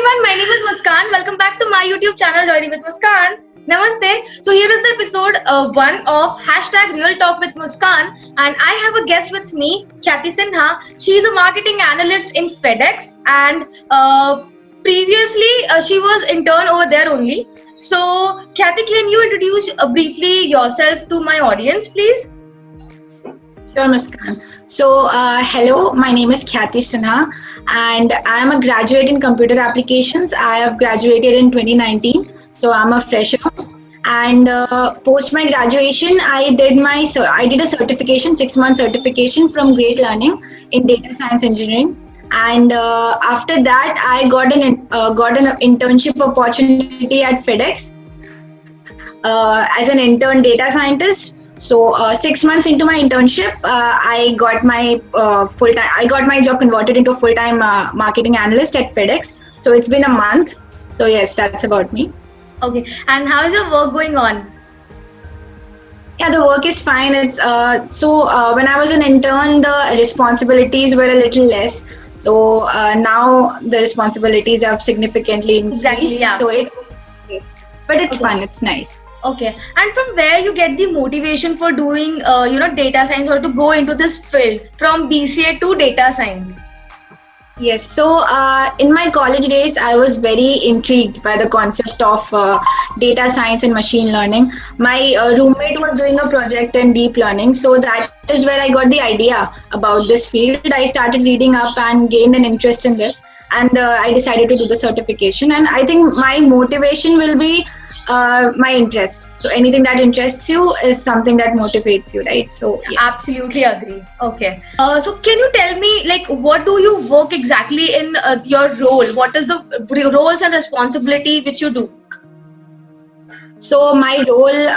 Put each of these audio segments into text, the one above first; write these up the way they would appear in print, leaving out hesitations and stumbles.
everyone, my name is Muskan. Welcome back to my YouTube channel Journey with Muskan. Namaste. So here is the episode 1 of hashtag Real Talk with Muskan, and I have a guest with me, Khyati Sinha. She is a marketing analyst in FedEx, and previously she was intern over there only. So Khyati, can you introduce briefly yourself to my audience, please? Sure, Muskan. So, hello, my name is Khyati Sinha, and I am a graduate in computer applications. I have graduated in 2019, so I'm a fresher. And post my graduation, I did a certification, 6 month certification from Great Learning in data science engineering. And after that, I got an internship opportunity at FedEx as an intern data scientist. So 6 months into my internship, I got my full time. I got my job converted into a full time marketing analyst at FedEx. So it's been a month. So yes, that's about me. Okay, and how is your work going on? Yeah, the work is fine. It's when I was an intern, the responsibilities were a little less. So now the responsibilities have significantly increased. Exactly, yeah. So yes, but it's Okay. fun. It's nice. Okay, and from where you get the motivation for doing, data science or to go into this field from BCA to data science? Yes, so in my college days, I was very intrigued by the concept of data science and machine learning. My roommate was doing a project in deep learning, so that is where I got the idea about this field. I started reading up and gained an interest in this, and I decided to do the certification. And I think my motivation will be my interest. So anything that interests you is something that motivates you, right? So yeah. Absolutely agree. Okay. So can you tell me, like, what do you work exactly in your role? What is the roles and responsibility which you do? So my role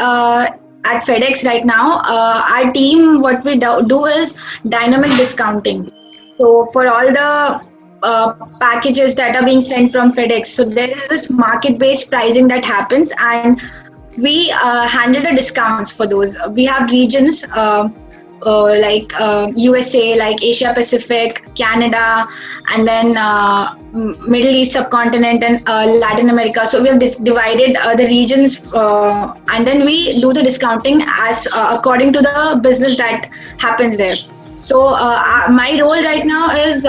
at FedEx right now, our team, what we do is dynamic discounting. So for all the packages that are being sent from FedEx, so there is this market-based pricing that happens, and we handle the discounts for those. We have regions like USA, like Asia Pacific, Canada, and then Middle East subcontinent and Latin America. So we have divided the regions, and then we do the discounting as according to the business that happens there. So my role right now is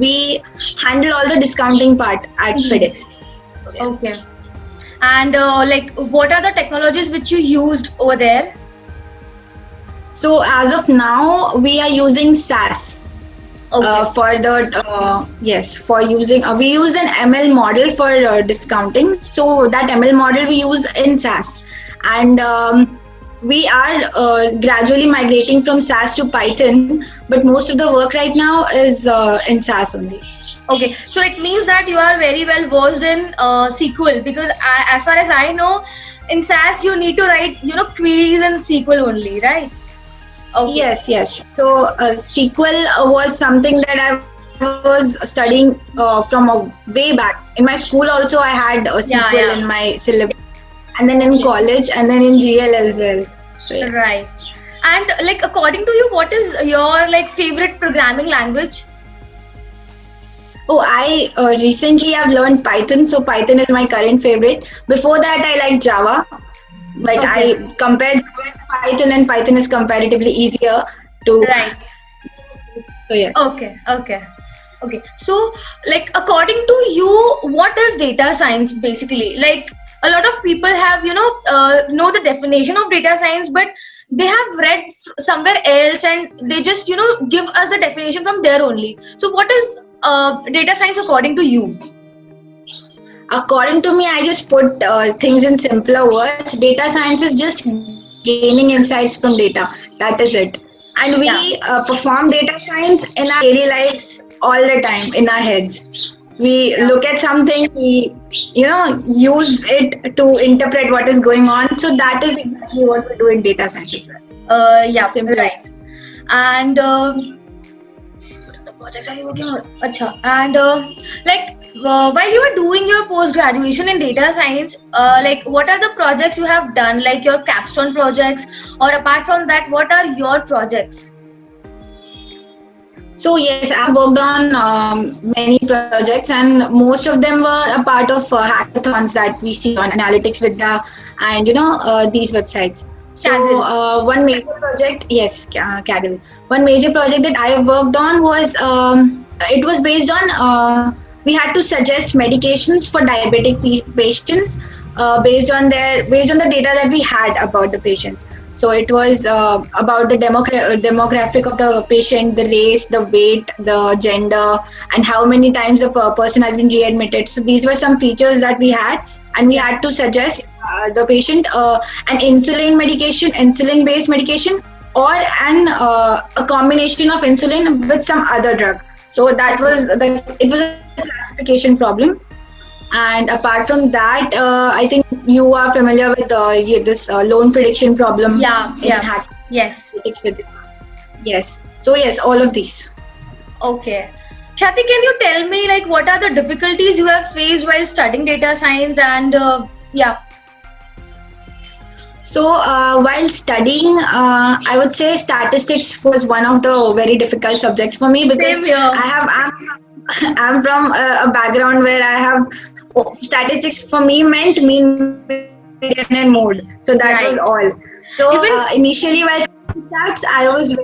we handle all the discounting part at FedEx. Okay. And what are the technologies which you used over there? So as of now, we are using SAS. Okay. For the yes, for using we use an ML model for discounting. So that ML model we use in SAS, and we are gradually migrating from SAS to Python. But most of the work right now is in SAS only. Okay, so it means that you are very well versed in SQL, because as far as I know, in SAS you need to write, queries in SQL only, right? Okay. Yes. So SQL was something that I was studying from a way back. In my school also, I had SQL in my syllabus, and then in college, and then in GL as well. So yeah. Right. And like, according to you, what is your favorite programming language? Oh, I recently have learned Python, so Python is my current favorite. Before that, I liked Java, but Okay. I compared Java to Python, and Python is comparatively easier to. Right. So yes. Okay. So, like, according to you, what is data science basically? Like, a lot of people have, know the definition of data science, but they have read somewhere else and they just, give us the definition from there only. So, what is data science according to you? According to me, I just put things in simpler words. Data science is just gaining insights from data. That is it. And we perform data science in our daily lives all the time in our heads. We look at something, we use it to interpret what is going on. So that is exactly what we do in data science as well. Simple. Right. And what the projects are you working on? Acha. And while you are doing your post graduation in data science, what are the projects you have done, like your capstone projects, or apart from that, what are your projects? So yes, I've worked on many projects, and most of them were a part of hackathons that we see on Analytics Vidya and these websites. So Kaggle. one major project, yes, Kaggle. One major project that I have worked on was it was based on we had to suggest medications for diabetic patients based on the data that we had about the patients. So it was about the demographic of the patient, the race, the weight, the gender, and how many times the person has been readmitted. So these were some features that we had, and we had to suggest the patient an insulin-based medication, or a combination of insulin with some other drug. So it was a classification problem. And apart from that, I think you are familiar with this loan prediction problem Yeah, in yeah. hack. Yes. Yes. So yes, all of these. Okay. Kathy, can you tell me like what are the difficulties you have faced while studying data science and yeah. So while studying, I would say statistics was one of the very difficult subjects for me, because Same here. I'm from a background where I have statistics for me meant mean, median, and mode. So that was all. Right. So Even initially while studying stats, I was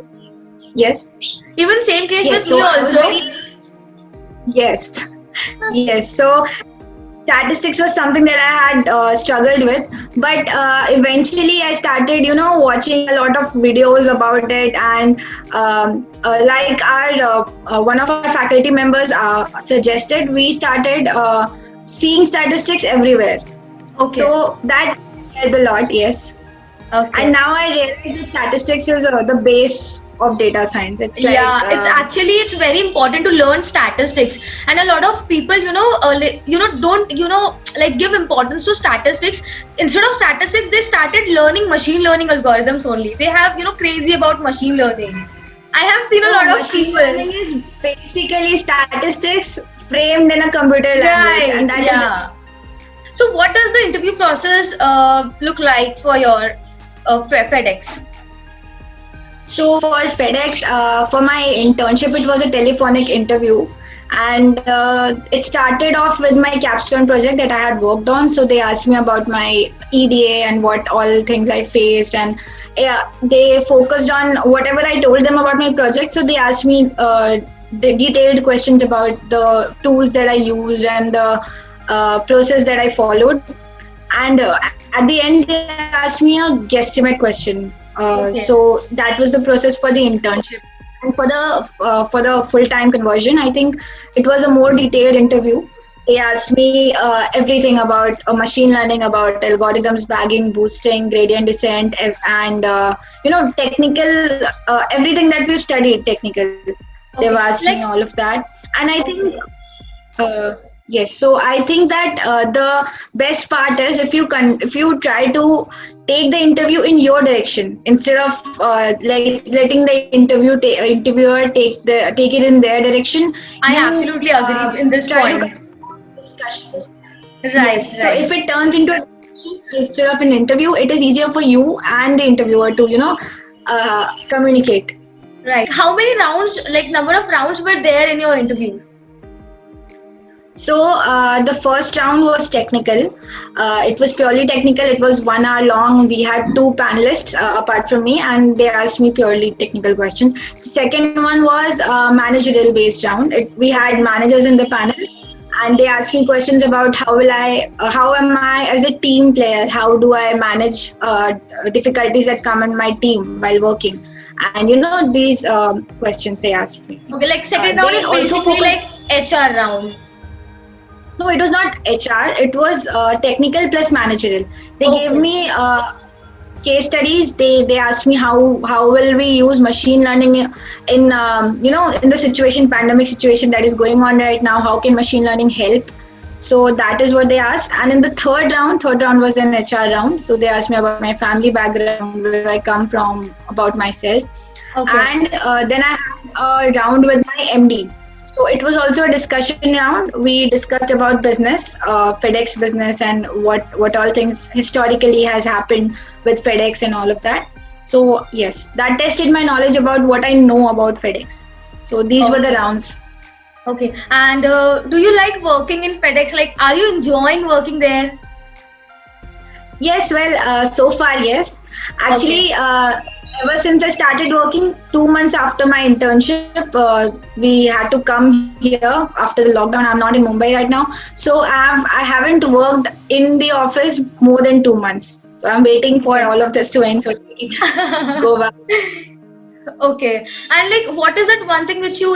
yes, even same case yes. with So me I was also. very yes, yes. So statistics was something that I had struggled with, but eventually I started, watching a lot of videos about it, and like our one of our faculty members suggested, we started seeing statistics everywhere. Okay. So that helped a lot, yes. Okay. And now I realize that statistics is the base of data science. It's like Yeah, it's very important to learn statistics, and a lot of people don't like give importance to statistics. Instead of statistics, they started learning machine learning algorithms only. They have crazy about machine learning. I have seen a lot of machine people. learning is basically statistics framed in a computer language, Right, and that is yeah. So what does the interview process look like for your FedEx? So for FedEx, for my internship, it was a telephonic interview, and it started off with my capstone project that I had worked on. So they asked me about my EDA and what all things I faced, and yeah, they focused on whatever I told them about my project. So they asked me the detailed questions about the tools that I used and the process that I followed. And at the end, they asked me a guesstimate question. Okay. So that was the process for the internship. And for the full time conversion, I think it was a more detailed interview. They asked me everything about machine learning, about algorithms, bagging, boosting, gradient descent, and technical everything that we've studied technical. They've Okay. asked me Like all of that, and I think okay. yes. So I think that the best part is if you try to take the interview in your direction instead of like letting the interviewer take it in their direction. I You absolutely agree in this try to point. continue the discussion. Right, Yes. So right, if it turns into a discussion instead of an interview, it is easier for you and the interviewer to communicate. right. How many rounds, like number of rounds were there in your interview? So the first round was technical. It was purely technical. It was 1 hour long. We had two panelists apart from me, and they asked me purely technical questions. The second one was managerial based round. We had Okay. managers in the panel, and they asked me questions about how am I as a team player? How do I manage difficulties that come in my team while working? And these questions they asked me. Okay, like second round They is also basically focused. like HR round. No, it was not HR. It was technical plus managerial. They gave Okay. me case studies. They asked me how will we use machine learning in in the pandemic situation that is going on right now. How can machine learning help? So that is what they asked. And in the third round was an HR round. So they asked me about my family background, where I come from, about myself, Okay. and then I had a round with my MD. So it was also a discussion round. We discussed about business, FedEx business, and what all things historically has happened with FedEx and all of that. So yes, that tested my knowledge about what I know about FedEx. So these were the Okay. rounds. Okay. And do you like working in FedEx? Like, are you enjoying working there? Yes, well, so far, yes. Okay. Actually, ever since I started working, 2 months after my internship, we had to come here after the lockdown. I'm not in Mumbai right now, so I haven't worked in the office more than 2 months. So I'm waiting for Okay. all of this to end so we can go back. Okay. And like, what is that one thing which you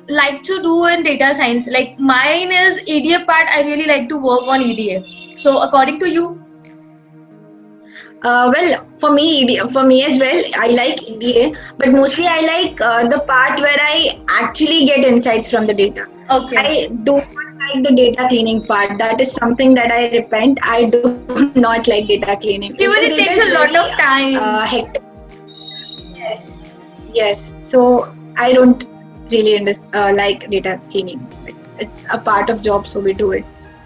like to do in data science? Like, mine is EDA part. I really like to work on EDA. So, according to you, Well, for me as well, I like EDA, but mostly I like the part where I actually get insights from the data. okay. I do not like the data cleaning part. That is something that I repent. I do not like data cleaning because Even it it is takes a very lot of time. hectic. Yes, yes. So I don't really like data cleaning. But it's a part of job, so we do it.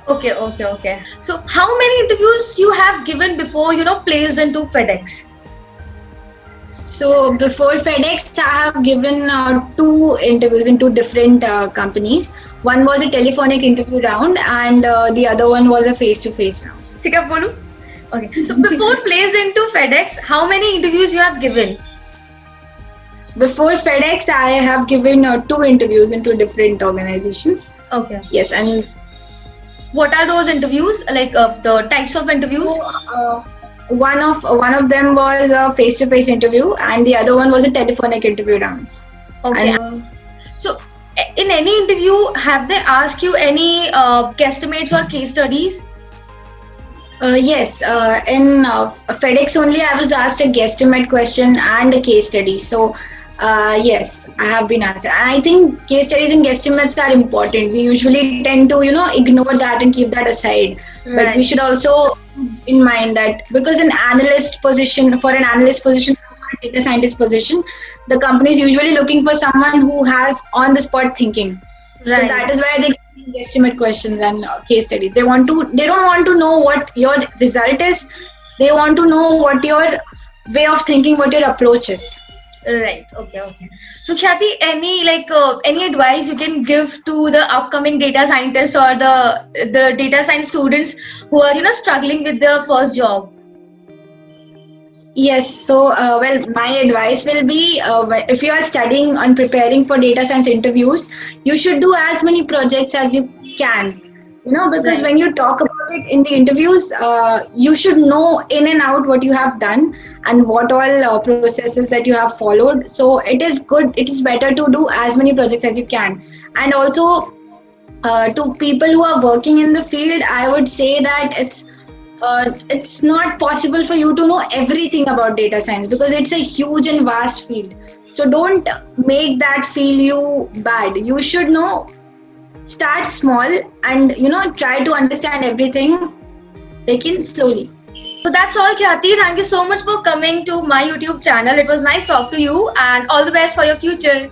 Okay, okay, okay. So, how many interviews you have given before placed into FedEx? So before FedEx, I have given two interviews in two different companies. One was a telephonic interview round, and the other one was a face-to-face round. ठीक है बोलूं? Okay. So, before placed into FedEx, how many interviews you have given? Before FedEx, I have given two interviews in two different organizations. Okay. Yes, and What are those interviews? Like the types of interviews? so, one of them was a face-to-face interview, and the other one was a telephonic interview round. Okay. And So, in any interview, have they asked you any guesstimates or case studies? yes, in FedEx only, I was asked a guesstimate question and a case study. So, yes, I have been asked. And I think case studies and guesstimates are important. We usually tend to, ignore that and keep that aside. But we Right. should also keep in mind that because for an analyst position, or a data scientist position, the company is usually looking for someone who has on the spot thinking. So Right. that is why they give guesstimate questions and case studies. They don't want to know what your result is. They want to know what your way of thinking, what your approach is. Right. Okay. Okay. So, Khyati, any advice you can give to the upcoming data scientist or the data science students who are struggling with their first job? Yes. So, well, my advice will be if you are studying and preparing for data science interviews, you should do as many projects as you can. Because Right. when you talk about it in the interviews, you should know in and out what you have done and what all processes that you have followed. So, it is good, it is better to do as many projects as you can. And also, to people who are working in the field, I would say that it's not possible for you to know everything about data science because it's a huge and vast field. So don't make that feel you bad. You should know, start small and try to understand everything, taken slowly. So that's all, Khyati. Thank you so much for coming to my YouTube channel. It was nice talking to you, and all the best for your future.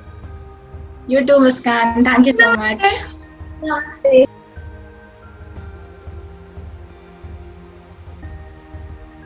You too, Muskan. Thank you so much. Namaste. Namaste.